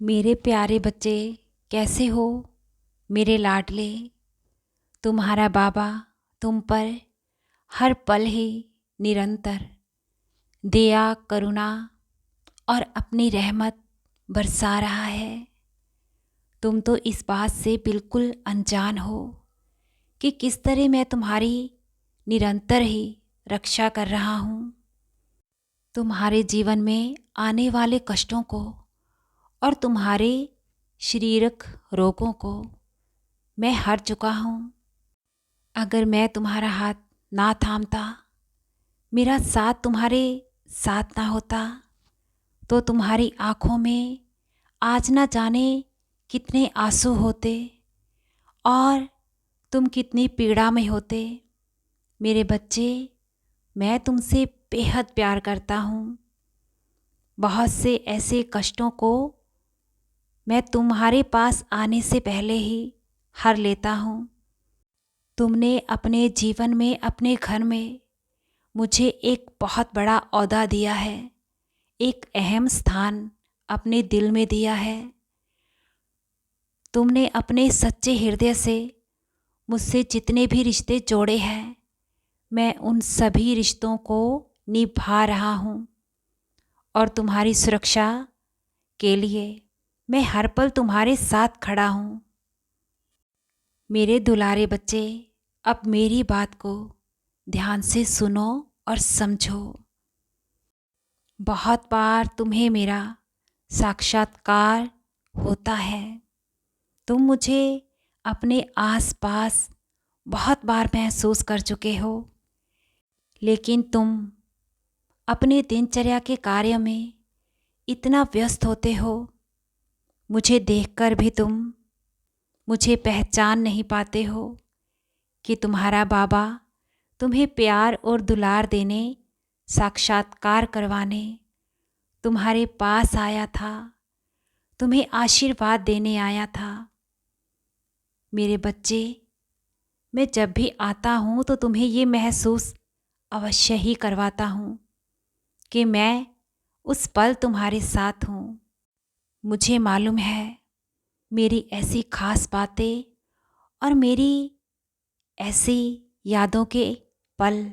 मेरे प्यारे बच्चे, कैसे हो मेरे लाडले। तुम्हारा बाबा तुम पर हर पल ही निरंतर दया, करुणा और अपनी रहमत बरसा रहा है। तुम तो इस बात से बिल्कुल अनजान हो कि किस तरह मैं तुम्हारी निरंतर ही रक्षा कर रहा हूँ। तुम्हारे जीवन में आने वाले कष्टों को और तुम्हारे शारीरिक रोगों को मैं हार चुका हूँ। अगर मैं तुम्हारा हाथ ना थामता, मेरा साथ तुम्हारे साथ ना होता, तो तुम्हारी आँखों में आज ना जाने कितने आंसू होते और तुम कितनी पीड़ा में होते। मेरे बच्चे, मैं तुमसे बेहद प्यार करता हूँ। बहुत से ऐसे कष्टों को मैं तुम्हारे पास आने से पहले ही हर लेता हूँ। तुमने अपने जीवन में, अपने घर में मुझे एक बहुत बड़ा ओहदा दिया है, एक अहम स्थान अपने दिल में दिया है। तुमने अपने सच्चे हृदय से मुझसे जितने भी रिश्ते जोड़े हैं, मैं उन सभी रिश्तों को निभा रहा हूँ और तुम्हारी सुरक्षा के लिए मैं हर पल तुम्हारे साथ खड़ा हूँ। मेरे दुलारे बच्चे, अब मेरी बात को ध्यान से सुनो और समझो। बहुत बार तुम्हें मेरा साक्षात्कार होता है। तुम मुझे अपने आसपास बहुत बार महसूस कर चुके हो, लेकिन तुम अपने दिनचर्या के कार्य में इतना व्यस्त होते हो, मुझे देखकर भी तुम मुझे पहचान नहीं पाते हो कि तुम्हारा बाबा तुम्हें प्यार और दुलार देने, साक्षात्कार करवाने तुम्हारे पास आया था, तुम्हें आशीर्वाद देने आया था। मेरे बच्चे, मैं जब भी आता हूँ तो तुम्हें ये महसूस अवश्य ही करवाता हूँ कि मैं उस पल तुम्हारे साथ हूँ। मुझे मालूम है मेरी ऐसी खास बातें और मेरी ऐसी यादों के पल,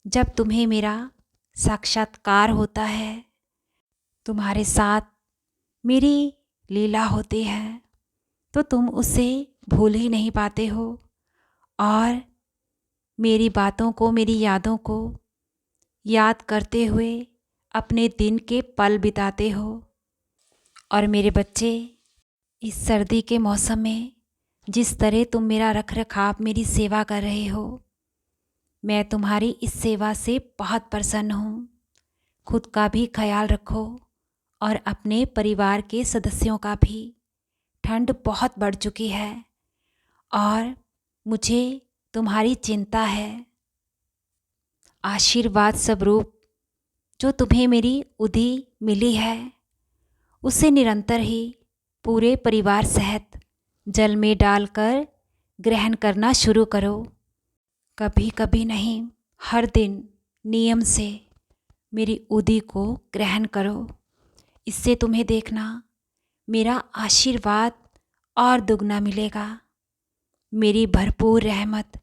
जब तुम्हें मेरा साक्षात्कार होता है, तुम्हारे साथ मेरी लीला होती है, तो तुम उसे भूल ही नहीं पाते हो और मेरी बातों को, मेरी यादों को याद करते हुए अपने दिन के पल बिताते हो। और मेरे बच्चे, इस सर्दी के मौसम में जिस तरह तुम मेरा रख रखाव, मेरी सेवा कर रहे हो, मैं तुम्हारी इस सेवा से बहुत प्रसन्न हूँ। खुद का भी ख्याल रखो और अपने परिवार के सदस्यों का भी। ठंड बहुत बढ़ चुकी है और मुझे तुम्हारी चिंता है। आशीर्वाद स्वरूप जो तुम्हें मेरी उदी मिली है, उसे निरंतर ही पूरे परिवार सहित जल में डालकर ग्रहण करना शुरू करो। कभी कभी नहीं, हर दिन नियम से मेरी उदी को ग्रहण करो। इससे तुम्हें देखना मेरा आशीर्वाद और दुगना मिलेगा। मेरी भरपूर रहमत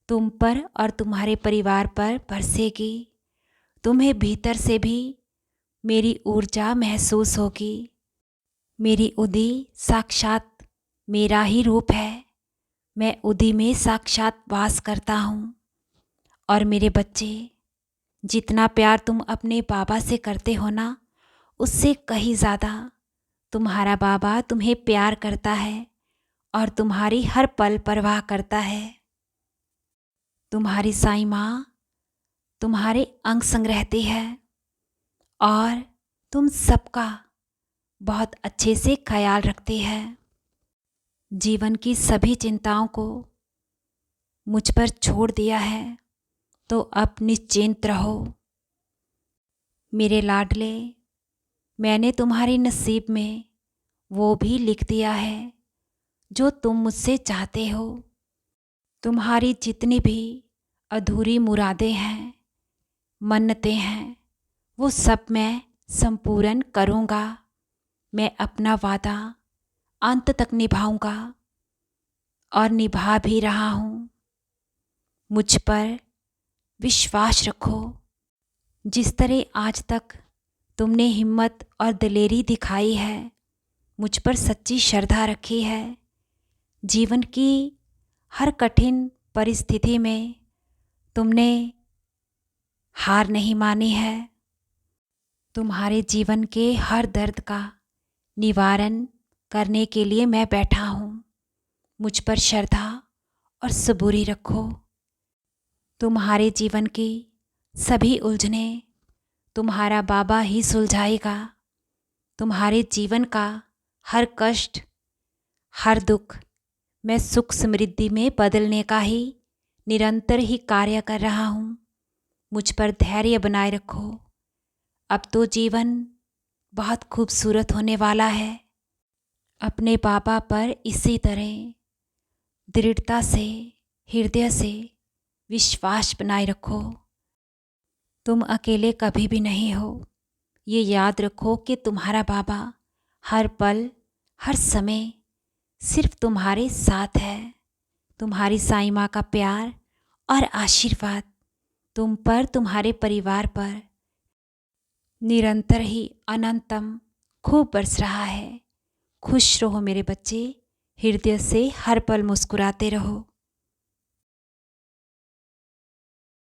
तुम पर और तुम्हारे परिवार पर बरसेगी। तुम्हें भीतर से भी मेरी ऊर्जा महसूस होगी। मेरी उदी साक्षात मेरा ही रूप है। मैं उदी में साक्षात वास करता हूँ। और मेरे बच्चे, जितना प्यार तुम अपने बाबा से करते हो ना, उससे कहीं ज़्यादा तुम्हारा बाबा तुम्हें प्यार करता है और तुम्हारी हर पल परवाह करता है। तुम्हारी साईं माँ तुम्हारे अंग संग रहती है और तुम सबका बहुत अच्छे से ख्याल रखती है। जीवन की सभी चिंताओं को मुझ पर छोड़ दिया है, तो अब निश्चिंत रहो। मेरे लाडले, मैंने तुम्हारे नसीब में वो भी लिख दिया है जो तुम मुझसे चाहते हो। तुम्हारी जितनी भी अधूरी मुरादें हैं, मन्नतें हैं, वो सब मैं संपूर्ण करूँगा। मैं अपना वादा अंत तक निभाऊंगा और निभा भी रहा हूँ। मुझ पर विश्वास रखो। जिस तरह आज तक तुमने हिम्मत और दिलेरी दिखाई है, मुझ पर सच्ची श्रद्धा रखी है, जीवन की हर कठिन परिस्थिति में तुमने हार नहीं मानी है। तुम्हारे जीवन के हर दर्द का निवारण करने के लिए मैं बैठा हूँ। मुझ पर श्रद्धा और सबूरी रखो। तुम्हारे जीवन की सभी उलझनें तुम्हारा बाबा ही सुलझाएगा। तुम्हारे जीवन का हर कष्ट, हर दुख मैं सुख समृद्धि में बदलने का ही निरंतर ही कार्य कर रहा हूँ। मुझ पर धैर्य बनाए रखो। अब तो जीवन बहुत खूबसूरत होने वाला है। अपने बाबा पर इसी तरह दृढ़ता से, हृदय से विश्वास बनाए रखो। तुम अकेले कभी भी नहीं हो। ये याद रखो कि तुम्हारा बाबा हर पल, हर समय सिर्फ तुम्हारे साथ है। तुम्हारी साईं माँ का प्यार और आशीर्वाद तुम पर, तुम्हारे परिवार पर निरंतर ही अनंतम खूब बरस रहा है। खुश रहो मेरे बच्चे, हृदय से हर पल मुस्कुराते रहो।